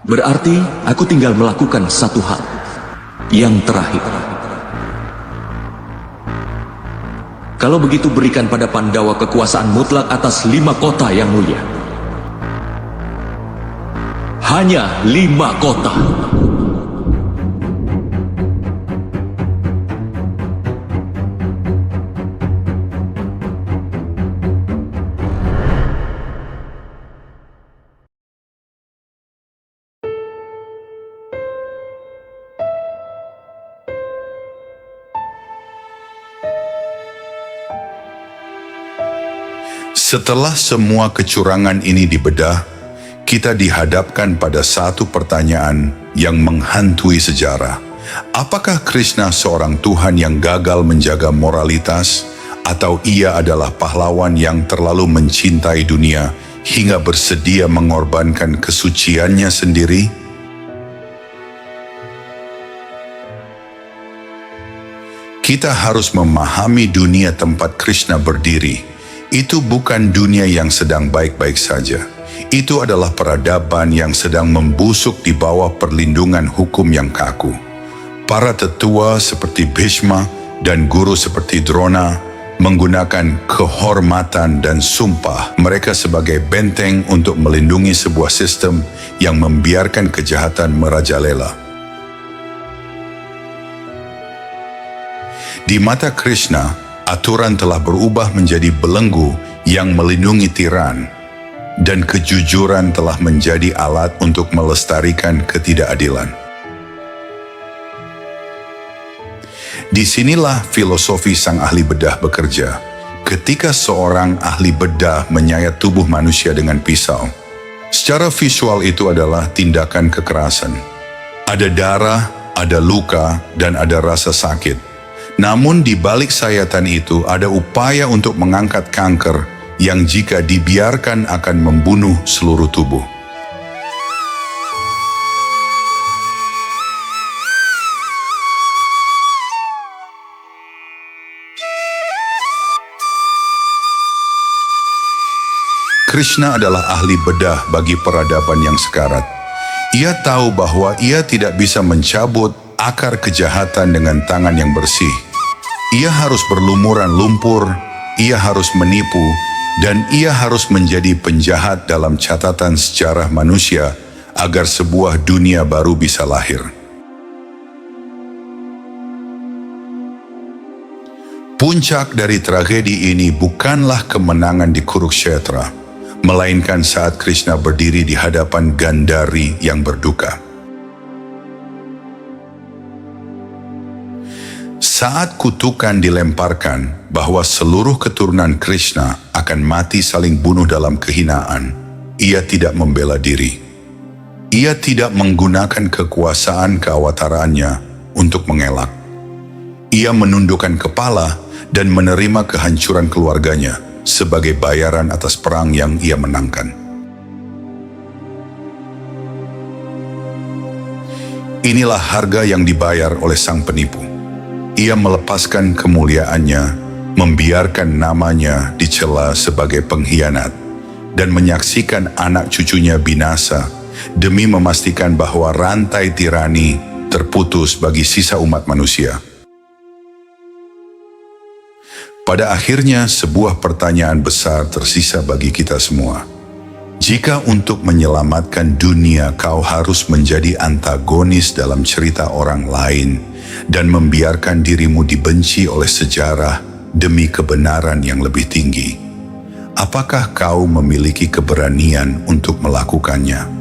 Berarti aku tinggal melakukan satu hal. Yang terakhir. Kalau begitu berikan pada Pandawa kekuasaan mutlak atas 5 kota yang mulia. Hanya 5 kota. Setelah semua kecurangan ini dibedah, kita dihadapkan pada satu pertanyaan yang menghantui sejarah. Apakah Krishna seorang Tuhan yang gagal menjaga moralitas, atau ia adalah pahlawan yang terlalu mencintai dunia hingga bersedia mengorbankan kesuciannya sendiri? Kita harus memahami dunia tempat Krishna berdiri. Itu bukan dunia yang sedang baik-baik saja. Itu adalah peradaban yang sedang membusuk di bawah perlindungan hukum yang kaku. Para tetua seperti Bhishma dan guru seperti Drona menggunakan kehormatan dan sumpah mereka sebagai benteng untuk melindungi sebuah sistem yang membiarkan kejahatan merajalela. Di mata Krishna, aturan telah berubah menjadi belenggu yang melindungi tiran, dan kejujuran telah menjadi alat untuk melestarikan ketidakadilan. Disinilah filosofi sang ahli bedah bekerja. Ketika seorang ahli bedah menyayat tubuh manusia dengan pisau, secara visual itu adalah tindakan kekerasan. Ada darah, ada luka, dan ada rasa sakit. Namun di balik sayatan itu ada upaya untuk mengangkat kanker yang jika dibiarkan akan membunuh seluruh tubuh. Krishna adalah ahli bedah bagi peradaban yang sekarat. Ia tahu bahwa ia tidak bisa mencabut akar kejahatan dengan tangan yang bersih. Ia harus berlumuran lumpur, ia harus menipu, dan ia harus menjadi penjahat dalam catatan sejarah manusia agar sebuah dunia baru bisa lahir. Puncak dari tragedi ini bukanlah kemenangan di Kurukshetra, melainkan saat Krishna berdiri di hadapan Gandhari yang berduka. Saat kutukan dilemparkan bahwa seluruh keturunan Krishna akan mati saling bunuh dalam kehinaan, ia tidak membela diri. Ia tidak menggunakan kekuasaan keawataraannya untuk mengelak. Ia menundukkan kepala dan menerima kehancuran keluarganya sebagai bayaran atas perang yang ia menangkan. Inilah harga yang dibayar oleh sang penipu. Ia melepaskan kemuliaannya, membiarkan namanya dicela sebagai pengkhianat, dan menyaksikan anak cucunya binasa demi memastikan bahwa rantai tirani terputus bagi sisa umat manusia. Pada akhirnya sebuah pertanyaan besar tersisa bagi kita semua. Jika untuk menyelamatkan dunia kau harus menjadi antagonis dalam cerita orang lain dan membiarkan dirimu dibenci oleh sejarah demi kebenaran yang lebih tinggi, apakah kau memiliki keberanian untuk melakukannya?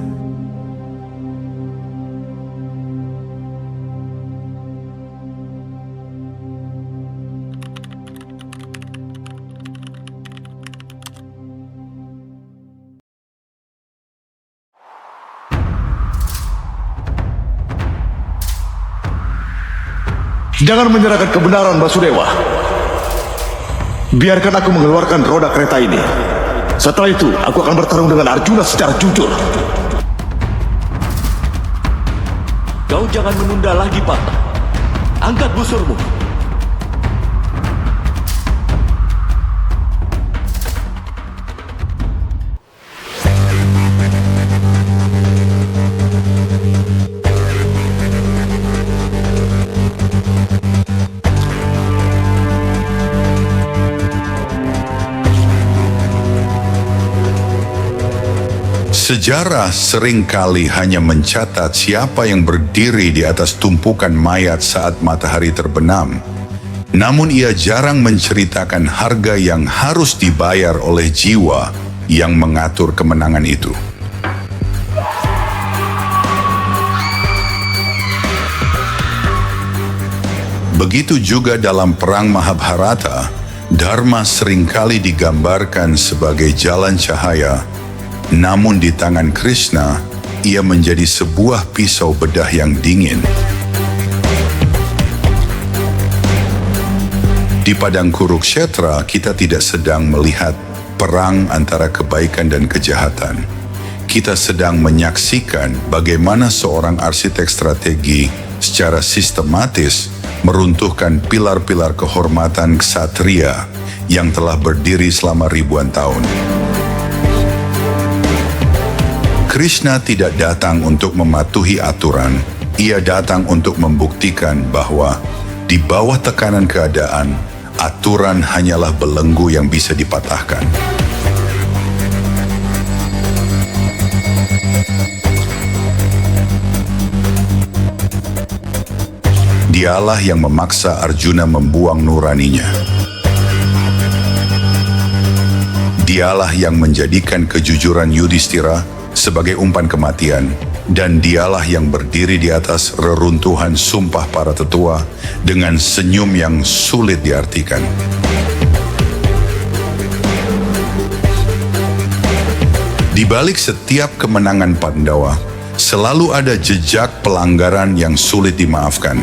Jangan menyerahkan kebenaran, Basudewa. Biarkan aku mengeluarkan roda kereta ini. Setelah itu, aku akan bertarung dengan Arjuna secara jujur. Kau jangan menunda lagi, Partha. Angkat busurmu. Sejarah seringkali hanya mencatat siapa yang berdiri di atas tumpukan mayat saat matahari terbenam. Namun ia jarang menceritakan harga yang harus dibayar oleh jiwa yang mengatur kemenangan itu. Begitu juga dalam perang Mahabharata, Dharma seringkali digambarkan sebagai jalan cahaya, namun di tangan Krishna, ia menjadi sebuah pisau bedah yang dingin. Di padang Kurukshetra, kita tidak sedang melihat perang antara kebaikan dan kejahatan. Kita sedang menyaksikan bagaimana seorang arsitek strategi secara sistematis meruntuhkan pilar-pilar kehormatan ksatria yang telah berdiri selama ribuan tahun. Krishna tidak datang untuk mematuhi aturan, ia datang untuk membuktikan bahwa di bawah tekanan keadaan, aturan hanyalah belenggu yang bisa dipatahkan. Dialah yang memaksa Arjuna membuang nuraninya. Dialah yang menjadikan kejujuran Yudhistira sebagai umpan kematian, dan dialah yang berdiri di atas reruntuhan sumpah para tetua dengan senyum yang sulit diartikan. Di balik setiap kemenangan Pandawa, selalu ada jejak pelanggaran yang sulit dimaafkan.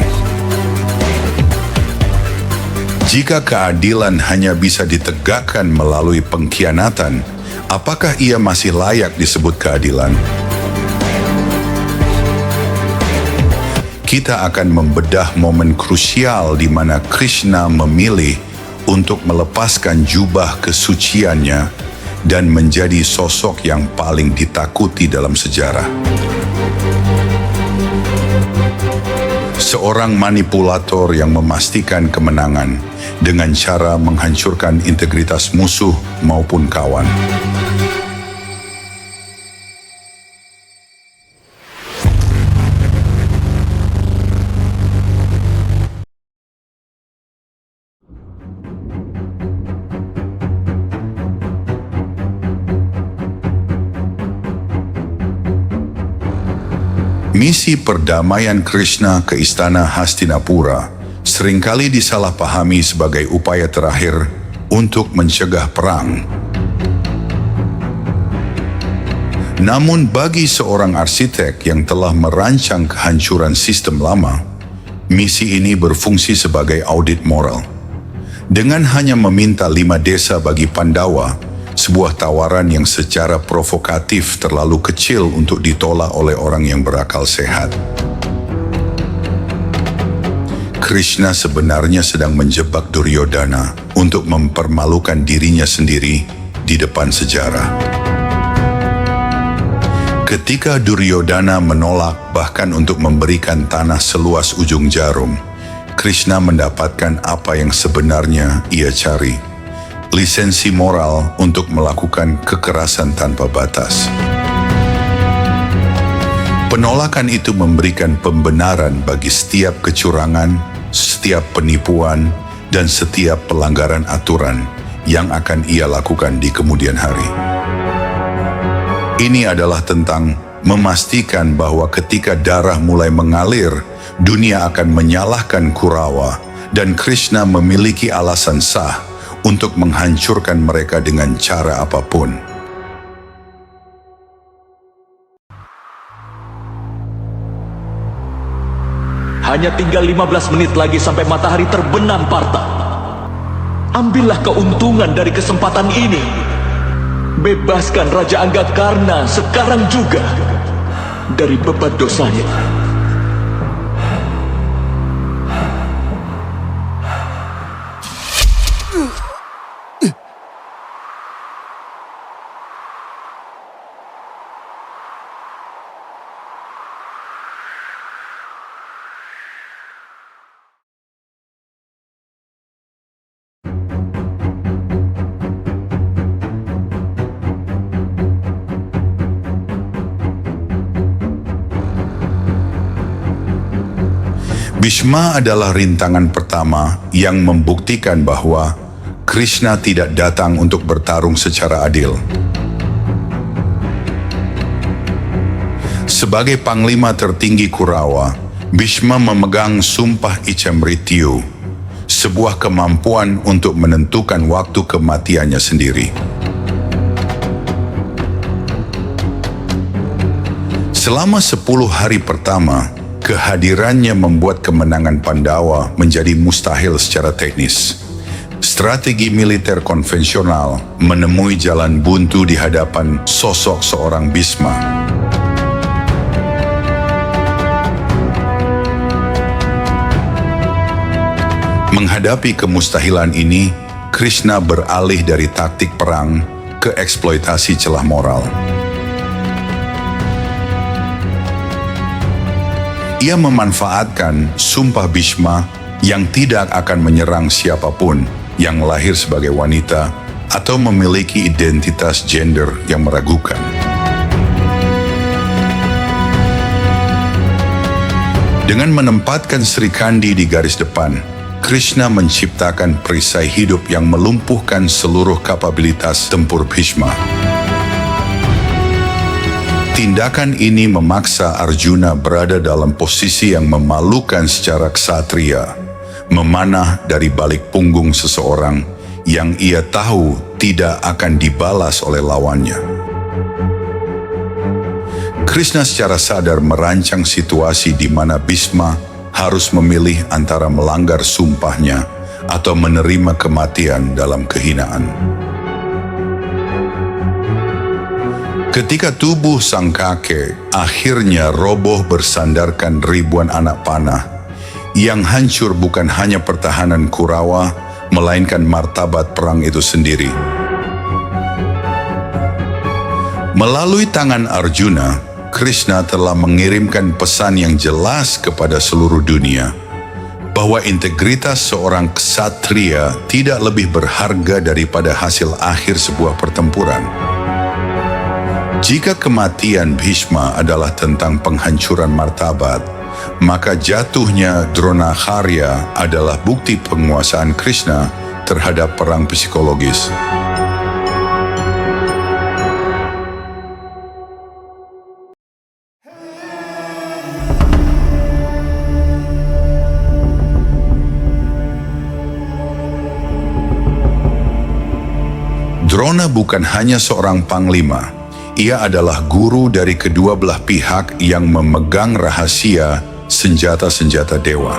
Jika keadilan hanya bisa ditegakkan melalui pengkhianatan, apakah ia masih layak disebut keadilan? Kita akan membedah momen krusial di mana Krishna memilih untuk melepaskan jubah kesuciannya dan menjadi sosok yang paling ditakuti dalam sejarah. Seorang manipulator yang memastikan kemenangan dengan cara menghancurkan integritas musuh maupun kawan. Misi perdamaian Krishna ke istana Hastinapura seringkali disalahpahami sebagai upaya terakhir untuk mencegah perang. Namun bagi seorang arsitek yang telah merancang kehancuran sistem lama, misi ini berfungsi sebagai audit moral. Dengan hanya meminta 5 desa bagi Pandawa, sebuah tawaran yang secara provokatif terlalu kecil untuk ditolak oleh orang yang berakal sehat. Krishna sebenarnya sedang menjebak Duryodhana untuk mempermalukan dirinya sendiri di depan sejarah. Ketika Duryodhana menolak bahkan untuk memberikan tanah seluas ujung jarum, Krishna mendapatkan apa yang sebenarnya ia cari, lisensi moral untuk melakukan kekerasan tanpa batas. Penolakan itu memberikan pembenaran bagi setiap kecurangan, setiap penipuan, dan setiap pelanggaran aturan yang akan ia lakukan di kemudian hari. Ini adalah tentang memastikan bahwa ketika darah mulai mengalir, dunia akan menyalahkan Kurawa, dan Krishna memiliki alasan sah untuk menghancurkan mereka dengan cara apapun. Hanya tinggal 15 menit lagi sampai matahari terbenam, Partha. Ambillah keuntungan dari kesempatan ini. Bebaskan Raja Anggakarna sekarang juga dari beban dosanya. Bhishma adalah rintangan pertama yang membuktikan bahwa Krishna tidak datang untuk bertarung secara adil. Sebagai panglima tertinggi Kurawa, Bhishma memegang sumpah Ichamrityu, sebuah kemampuan untuk menentukan waktu kematiannya sendiri. Selama 10 hari pertama, kehadirannya membuat kemenangan Pandawa menjadi mustahil secara teknis. Strategi militer konvensional menemui jalan buntu di hadapan sosok seorang Bhishma. Menghadapi kemustahilan ini, Krishna beralih dari taktik perang ke eksploitasi celah moral. Ia memanfaatkan sumpah Bhishma yang tidak akan menyerang siapapun yang lahir sebagai wanita atau memiliki identitas gender yang meragukan. Dengan menempatkan Sri Kandi di garis depan, Krishna menciptakan perisai hidup yang melumpuhkan seluruh kapabilitas tempur Bhishma. Tindakan ini memaksa Arjuna berada dalam posisi yang memalukan secara ksatria, memanah dari balik punggung seseorang yang ia tahu tidak akan dibalas oleh lawannya. Krishna secara sadar merancang situasi di mana Bhishma harus memilih antara melanggar sumpahnya atau menerima kematian dalam kehinaan. Ketika tubuh sang kakek akhirnya roboh bersandarkan ribuan anak panah, yang hancur bukan hanya pertahanan Kurawa, melainkan martabat perang itu sendiri. Melalui tangan Arjuna, Krishna telah mengirimkan pesan yang jelas kepada seluruh dunia, bahwa integritas seorang ksatria tidak lebih berharga daripada hasil akhir sebuah pertempuran. Jika kematian Bhishma adalah tentang penghancuran martabat, maka jatuhnya Dronacharya adalah bukti penguasaan Krishna terhadap perang psikologis. Drona bukan hanya seorang panglima. Ia adalah guru dari kedua belah pihak yang memegang rahasia senjata-senjata dewa.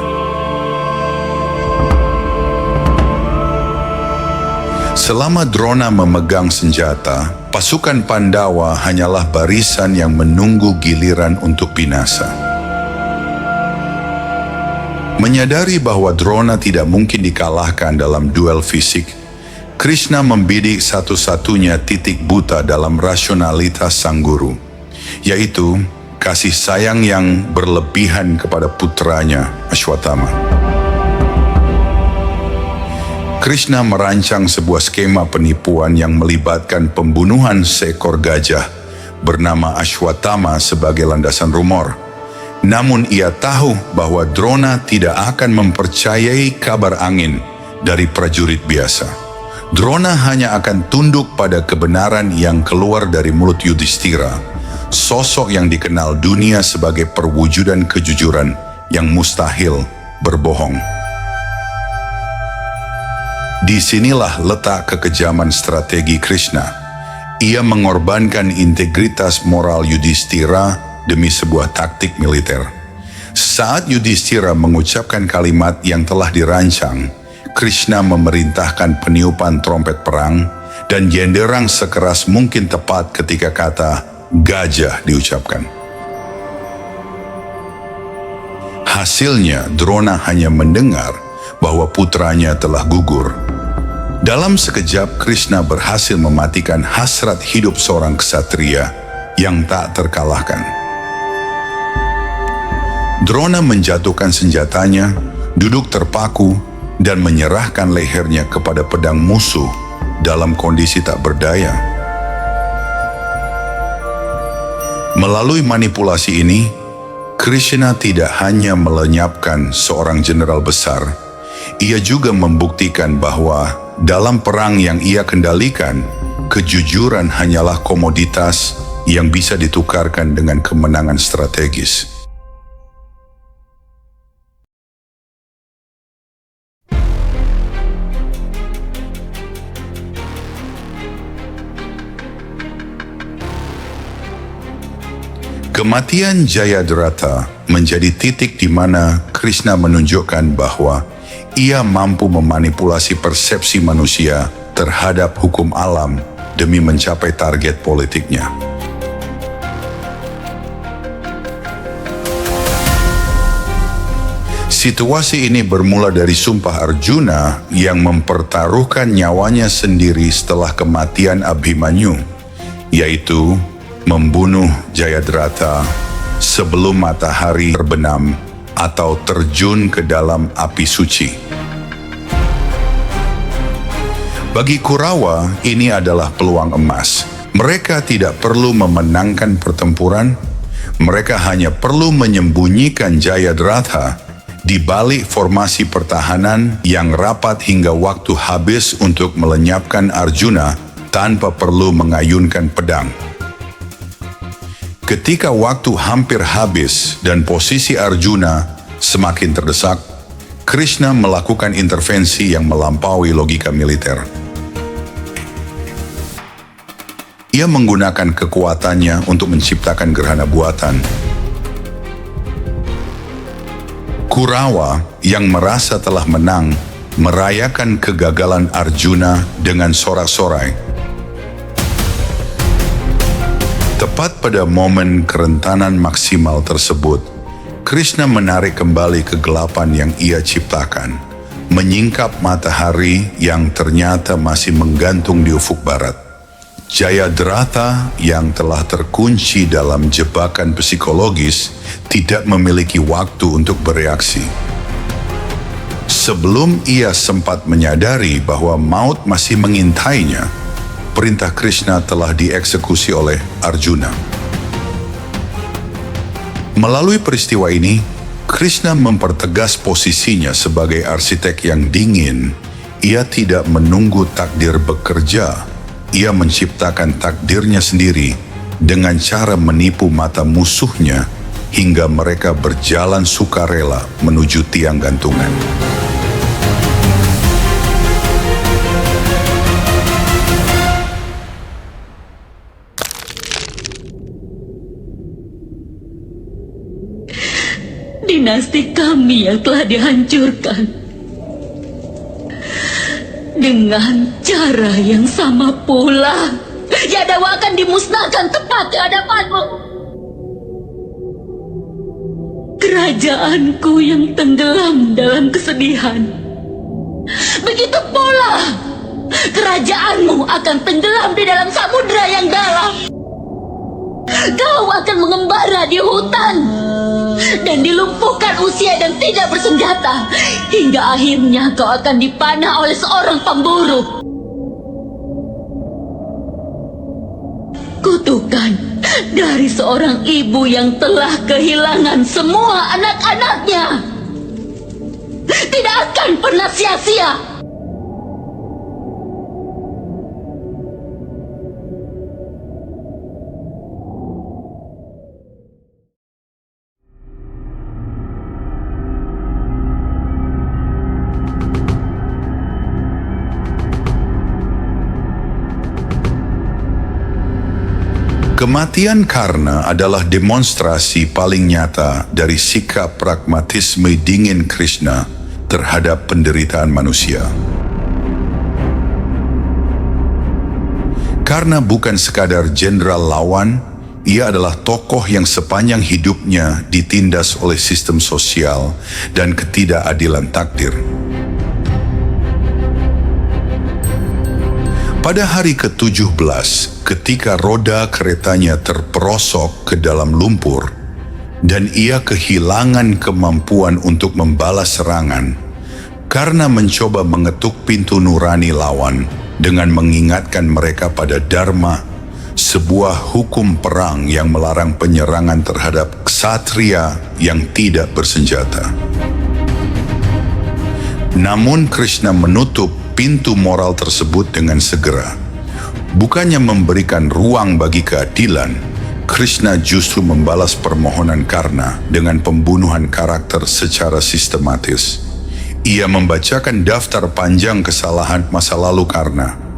Selama Drona memegang senjata, pasukan Pandawa hanyalah barisan yang menunggu giliran untuk binasa. Menyadari bahwa Drona tidak mungkin dikalahkan dalam duel fisik, Krishna membidik satu-satunya titik buta dalam rasionalitas sang guru, yaitu kasih sayang yang berlebihan kepada putranya, Ashwatthama. Krishna merancang sebuah skema penipuan yang melibatkan pembunuhan seekor gajah bernama Ashwatthama sebagai landasan rumor. Namun ia tahu bahwa Drona tidak akan mempercayai kabar angin dari prajurit biasa. Drona hanya akan tunduk pada kebenaran yang keluar dari mulut Yudhishthira, sosok yang dikenal dunia sebagai perwujudan kejujuran yang mustahil berbohong. Disinilah letak kekejaman strategi Krishna. Ia mengorbankan integritas moral Yudhishthira demi sebuah taktik militer. Saat Yudhishthira mengucapkan kalimat yang telah dirancang, Krishna memerintahkan peniupan trompet perang dan genderang sekeras mungkin tepat ketika kata gajah diucapkan. Hasilnya, Drona hanya mendengar bahwa putranya telah gugur. Dalam sekejap, Krishna berhasil mematikan hasrat hidup seorang ksatria yang tak terkalahkan. Drona menjatuhkan senjatanya, duduk terpaku, dan menyerahkan lehernya kepada pedang musuh dalam kondisi tak berdaya. Melalui manipulasi ini, Krishna tidak hanya melenyapkan seorang jenderal besar, ia juga membuktikan bahwa dalam perang yang ia kendalikan, kejujuran hanyalah komoditas yang bisa ditukarkan dengan kemenangan strategis. Kematian Jayadratha menjadi titik di mana Krishna menunjukkan bahwa ia mampu memanipulasi persepsi manusia terhadap hukum alam demi mencapai target politiknya. Situasi ini bermula dari sumpah Arjuna yang mempertaruhkan nyawanya sendiri setelah kematian Abhimanyu, yaitu membunuh Jayadratha sebelum matahari terbenam atau terjun ke dalam api suci. Bagi Kurawa, ini adalah peluang emas. Mereka tidak perlu memenangkan pertempuran, mereka hanya perlu menyembunyikan Jayadratha di balik formasi pertahanan yang rapat hingga waktu habis untuk melenyapkan Arjuna tanpa perlu mengayunkan pedang. Ketika waktu hampir habis dan posisi Arjuna semakin terdesak, Krishna melakukan intervensi yang melampaui logika militer. Ia menggunakan kekuatannya untuk menciptakan gerhana buatan. Kurawa yang merasa telah menang merayakan kegagalan Arjuna dengan sorak-sorai. Tepat pada momen kerentanan maksimal tersebut, Krishna menarik kembali kegelapan yang ia ciptakan, menyingkap matahari yang ternyata masih menggantung di ufuk barat. Jayadratha yang telah terkunci dalam jebakan psikologis tidak memiliki waktu untuk bereaksi. Sebelum ia sempat menyadari bahwa maut masih mengintainya, perintah Krishna telah dieksekusi oleh Arjuna. Melalui peristiwa ini, Krishna mempertegas posisinya sebagai arsitek yang dingin. Ia tidak menunggu takdir bekerja. Ia menciptakan takdirnya sendiri dengan cara menipu mata musuhnya hingga mereka berjalan sukarela menuju tiang gantungan. Dinasti kami yang telah dihancurkan dengan cara yang sama pula. Yadawa akan dimusnahkan tepat di hadapanmu. Kerajaanku yang tenggelam dalam kesedihan, begitu pula kerajaanmu akan tenggelam di dalam samudera yang dalam. Kau akan mengembara di hutan dan dilumpuhkan usia dan tidak bersenjata, hingga akhirnya kau akan dipanah oleh seorang pemburu. Kutukan dari seorang ibu yang telah kehilangan semua anak-anaknya tidak akan pernah sia-sia. Kematian Karna adalah demonstrasi paling nyata dari sikap pragmatisme dingin Krishna terhadap penderitaan manusia. Karna bukan sekadar jenderal lawan, ia adalah tokoh yang sepanjang hidupnya ditindas oleh sistem sosial dan ketidakadilan takdir. Pada hari ke-17, ketika roda keretanya terperosok ke dalam lumpur dan ia kehilangan kemampuan untuk membalas serangan, Karna mencoba mengetuk pintu nurani lawan dengan mengingatkan mereka pada Dharma sebuah hukum perang yang melarang penyerangan terhadap ksatria yang tidak bersenjata. Namun Krishna menutup pintu moral tersebut dengan segera. Bukannya memberikan ruang bagi keadilan, Krishna justru membalas permohonan Karna dengan pembunuhan karakter secara sistematis. Ia membacakan daftar panjang kesalahan masa lalu Karna,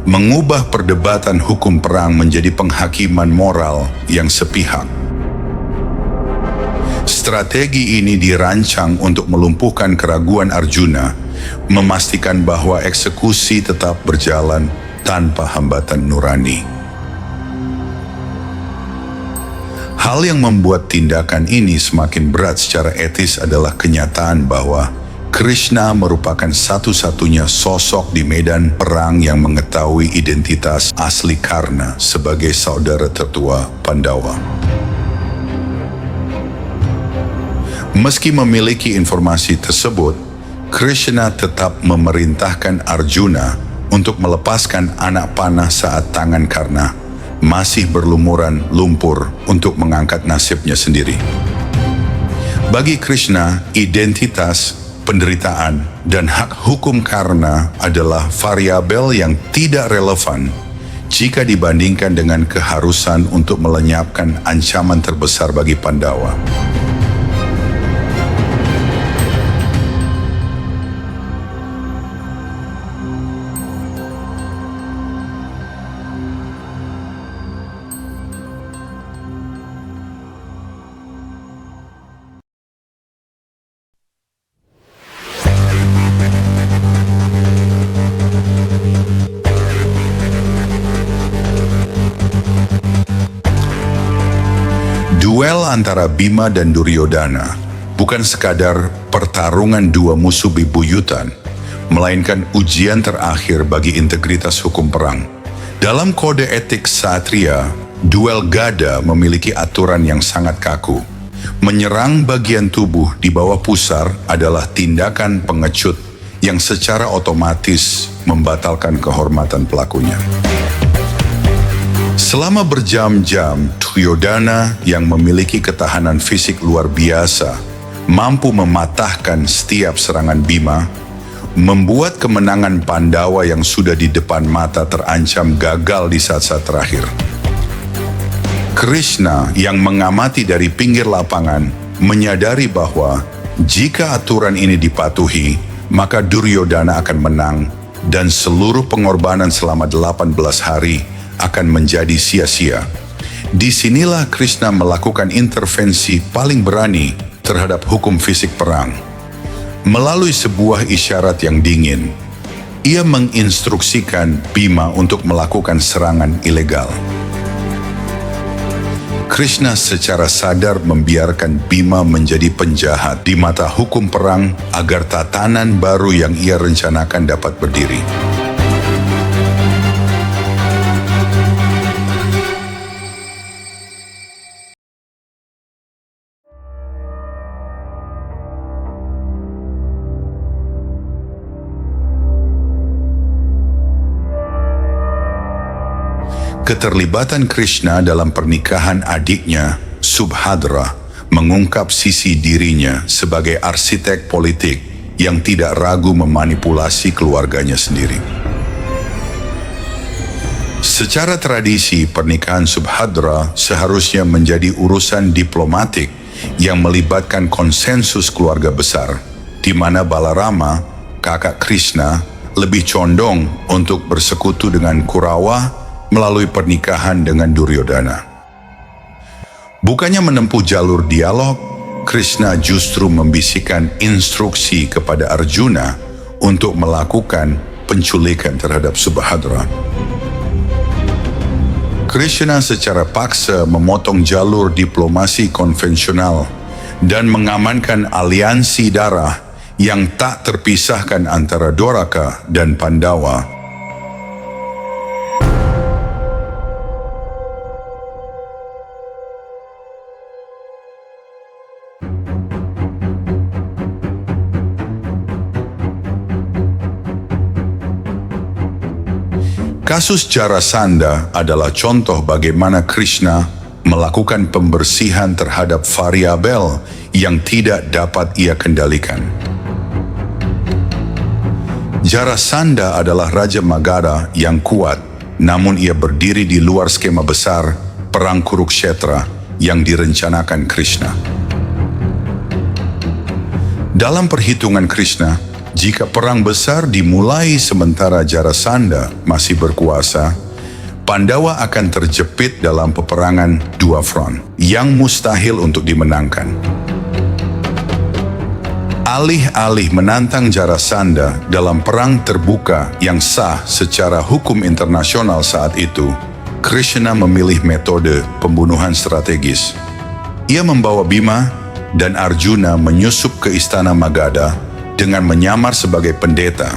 mengubah perdebatan hukum perang menjadi penghakiman moral yang sepihak. Strategi ini dirancang untuk melumpuhkan keraguan Arjuna, memastikan bahwa eksekusi tetap berjalan tanpa hambatan nurani. Hal yang membuat tindakan ini semakin berat secara etis adalah kenyataan bahwa Krishna merupakan satu-satunya sosok di medan perang yang mengetahui identitas asli Karna sebagai saudara tertua Pandawa. Meski memiliki informasi tersebut, Krishna tetap memerintahkan Arjuna untuk melepaskan anak panah saat tangan Karna masih berlumuran lumpur untuk mengangkat nasibnya sendiri. Bagi Krishna, identitas, penderitaan, dan hak hukum Karna adalah variabel yang tidak relevan jika dibandingkan dengan keharusan untuk melenyapkan ancaman terbesar bagi Pandawa. Duel antara Bima dan Duryodhana bukan sekadar pertarungan dua musuh bebuyutan, melainkan ujian terakhir bagi integritas hukum perang. Dalam kode etik Ksatria, duel gada memiliki aturan yang sangat kaku. Menyerang bagian tubuh di bawah pusar adalah tindakan pengecut yang secara otomatis membatalkan kehormatan pelakunya. Selama berjam-jam, Duryodhana yang memiliki ketahanan fisik luar biasa mampu mematahkan setiap serangan Bima, membuat kemenangan Pandawa yang sudah di depan mata terancam gagal di saat-saat terakhir. Krishna yang mengamati dari pinggir lapangan menyadari bahwa jika aturan ini dipatuhi, maka Duryodhana akan menang dan seluruh pengorbanan selama 18 hari akan menjadi sia-sia. Disinilah Krishna melakukan intervensi paling berani terhadap hukum fisik perang. Melalui sebuah isyarat yang dingin, ia menginstruksikan Bima untuk melakukan serangan ilegal. Krishna secara sadar membiarkan Bima menjadi penjahat di mata hukum perang agar tatanan baru yang ia rencanakan dapat berdiri. Keterlibatan Krishna dalam pernikahan adiknya, Subhadra, mengungkap sisi dirinya sebagai arsitek politik yang tidak ragu memanipulasi keluarganya sendiri. Secara tradisi, pernikahan Subhadra seharusnya menjadi urusan diplomatik yang melibatkan konsensus keluarga besar, di mana Balarama, kakak Krishna, lebih condong untuk bersekutu dengan Kurawa melalui pernikahan dengan Duryodhana. Bukannya menempuh jalur dialog, Krishna justru membisikkan instruksi kepada Arjuna untuk melakukan penculikan terhadap Subhadra. Krishna secara paksa memotong jalur diplomasi konvensional dan mengamankan aliansi darah yang tak terpisahkan antara Dwaraka dan Pandawa. Kasus Jarasandha adalah contoh bagaimana Krishna melakukan pembersihan terhadap variabel yang tidak dapat ia kendalikan. Jarasandha adalah Raja Magadha yang kuat, namun ia berdiri di luar skema besar perang Kurukshetra yang direncanakan Krishna. Dalam perhitungan Krishna, jika perang besar dimulai sementara Jarasandha masih berkuasa, Pandawa akan terjepit dalam peperangan dua front yang mustahil untuk dimenangkan. Alih-alih menantang Jarasandha dalam perang terbuka yang sah secara hukum internasional saat itu, Krishna memilih metode pembunuhan strategis. Ia membawa Bima dan Arjuna menyusup ke istana Magadha dengan menyamar sebagai pendeta,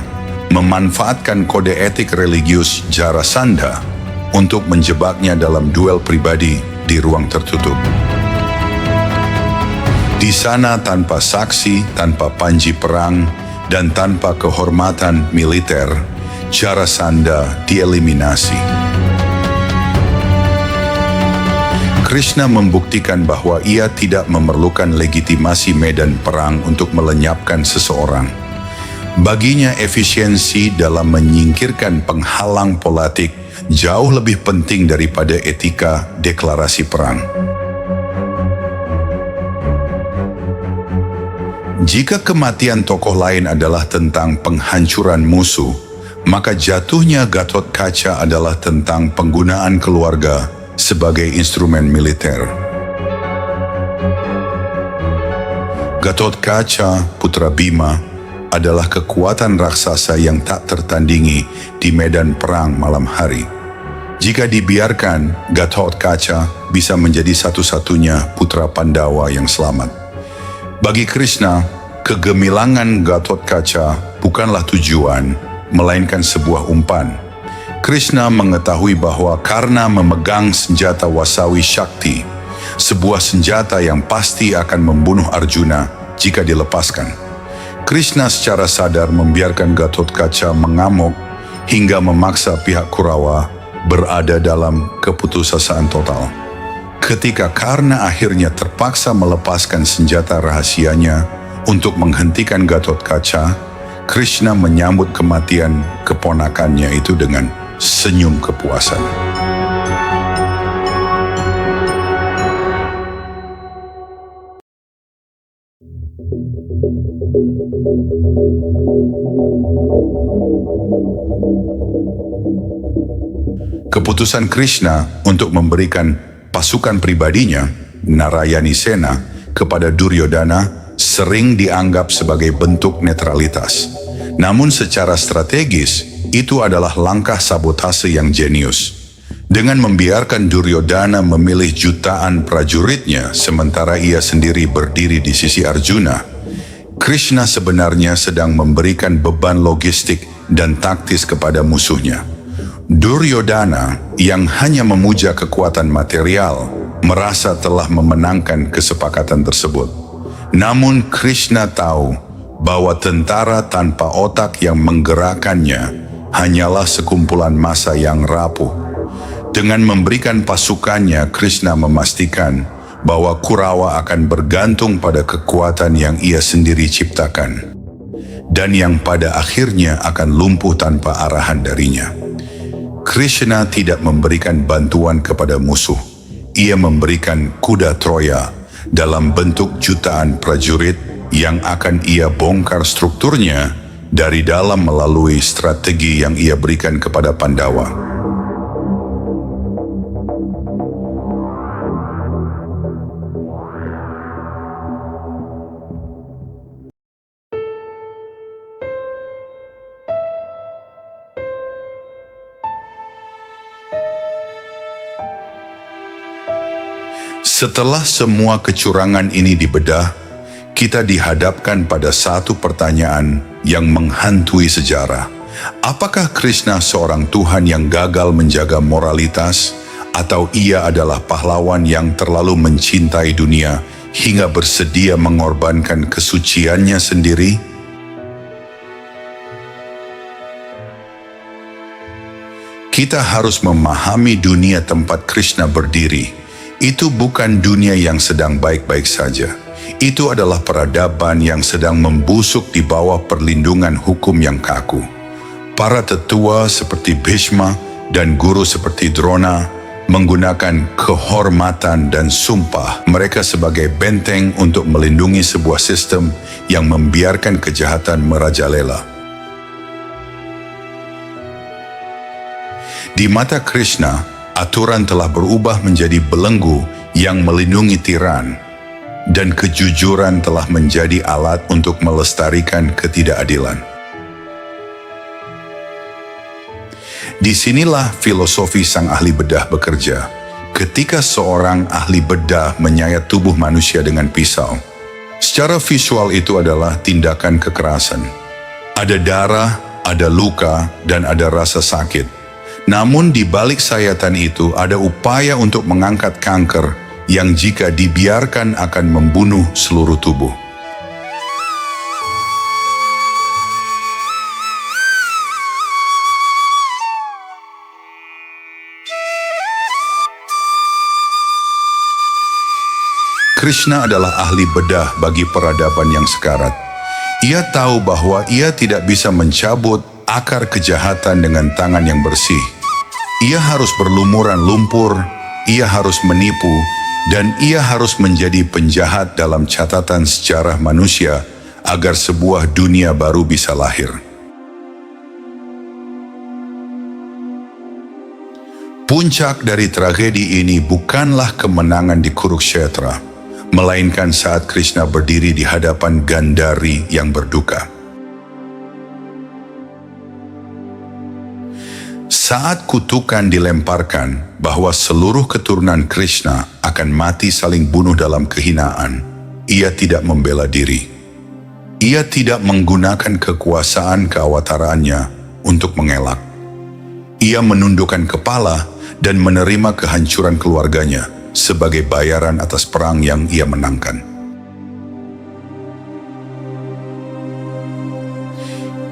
memanfaatkan kode etik religius Jarasandha untuk menjebaknya dalam duel pribadi di ruang tertutup. Di sana tanpa saksi, tanpa panji perang, dan tanpa kehormatan militer, Jarasandha dieliminasi. Krishna membuktikan bahwa ia tidak memerlukan legitimasi medan perang untuk melenyapkan seseorang. Baginya efisiensi dalam menyingkirkan penghalang politik jauh lebih penting daripada etika deklarasi perang. Jika kematian tokoh lain adalah tentang penghancuran musuh, maka jatuhnya Gatotkaca adalah tentang penggunaan keluarga sebagai instrumen militer. Gatotkaca, putra Bima, adalah kekuatan raksasa yang tak tertandingi di medan perang malam hari. Jika dibiarkan, Gatotkaca bisa menjadi satu-satunya putra Pandawa yang selamat. Bagi Krishna, kegemilangan Gatotkaca bukanlah tujuan, melainkan sebuah umpan. Krishna mengetahui bahwa karena memegang senjata Wasawi Shakti, sebuah senjata yang pasti akan membunuh Arjuna jika dilepaskan. Krishna secara sadar membiarkan Gatotkaca mengamuk hingga memaksa pihak Kurawa berada dalam keputusasaan total. Ketika Karna akhirnya terpaksa melepaskan senjata rahasianya untuk menghentikan Gatotkaca, Krishna menyambut kematian keponakannya itu dengan senyum kepuasan. Keputusan Krishna untuk memberikan pasukan pribadinya, Narayani Sena, kepada Duryodhana sering dianggap sebagai bentuk netralitas. Namun secara strategis, itu adalah langkah sabotase yang jenius. Dengan membiarkan Duryodhana memilih jutaan prajuritnya sementara ia sendiri berdiri di sisi Arjuna, Krishna sebenarnya sedang memberikan beban logistik dan taktis kepada musuhnya. Duryodhana yang hanya memuja kekuatan material merasa telah memenangkan kesepakatan tersebut. Namun Krishna tahu bahwa tentara tanpa otak yang menggerakkannya hanyalah sekumpulan massa yang rapuh. Dengan memberikan pasukannya, Krishna memastikan bahwa Kurawa akan bergantung pada kekuatan yang ia sendiri ciptakan, dan yang pada akhirnya akan lumpuh tanpa arahan darinya. Krishna tidak memberikan bantuan kepada musuh. Ia memberikan kuda Troya dalam bentuk jutaan prajurit yang akan ia bongkar strukturnya dari dalam melalui strategi yang ia berikan kepada Pandawa. Setelah semua kecurangan ini dibedah, kita dihadapkan pada satu pertanyaan yang menghantui sejarah. Apakah Krishna seorang Tuhan yang gagal menjaga moralitas, atau ia adalah pahlawan yang terlalu mencintai dunia hingga bersedia mengorbankan kesuciannya sendiri? Kita harus memahami dunia tempat Krishna berdiri. Itu bukan dunia yang sedang baik-baik saja. Itu adalah peradaban yang sedang membusuk di bawah perlindungan hukum yang kaku. Para tetua seperti Bhishma dan guru seperti Drona menggunakan kehormatan dan sumpah mereka sebagai benteng untuk melindungi sebuah sistem yang membiarkan kejahatan merajalela. Di mata Krishna, aturan telah berubah menjadi belenggu yang melindungi tiran, dan kejujuran telah menjadi alat untuk melestarikan ketidakadilan. Disinilah filosofi sang ahli bedah bekerja. Ketika seorang ahli bedah menyayat tubuh manusia dengan pisau, secara visual itu adalah tindakan kekerasan. Ada darah, ada luka, dan ada rasa sakit. Namun di balik sayatan itu ada upaya untuk mengangkat kanker yang jika dibiarkan akan membunuh seluruh tubuh. Krishna adalah ahli bedah bagi peradaban yang sekarat. Ia tahu bahwa ia tidak bisa mencabut akar kejahatan dengan tangan yang bersih. Ia harus berlumuran lumpur, ia harus menipu, dan ia harus menjadi penjahat dalam catatan sejarah manusia agar sebuah dunia baru bisa lahir. Puncak dari tragedi ini bukanlah kemenangan di Kurukshetra, melainkan saat Krishna berdiri di hadapan Gandhari yang berduka. Saat kutukan dilemparkan bahwa seluruh keturunan Krishna akan mati saling bunuh dalam kehinaan, ia tidak membela diri. Ia tidak menggunakan kekuasaan keawataraannya untuk mengelak. Ia menundukkan kepala dan menerima kehancuran keluarganya sebagai bayaran atas perang yang ia menangkan.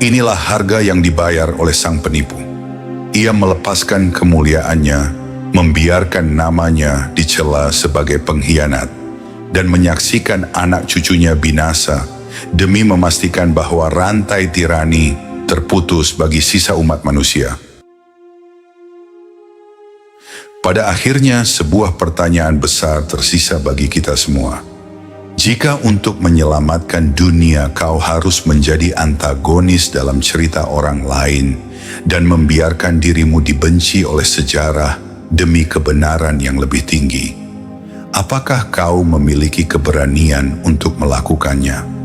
Inilah harga yang dibayar oleh sang penipu. Ia melepaskan kemuliaannya, membiarkan namanya dicela sebagai pengkhianat, dan menyaksikan anak cucunya binasa demi memastikan bahwa rantai tirani terputus bagi sisa umat manusia. Pada akhirnya sebuah pertanyaan besar tersisa bagi kita semua. Jika untuk menyelamatkan dunia kau harus menjadi antagonis dalam cerita orang lain, dan membiarkan dirimu dibenci oleh sejarah demi kebenaran yang lebih tinggi, apakah kau memiliki keberanian untuk melakukannya?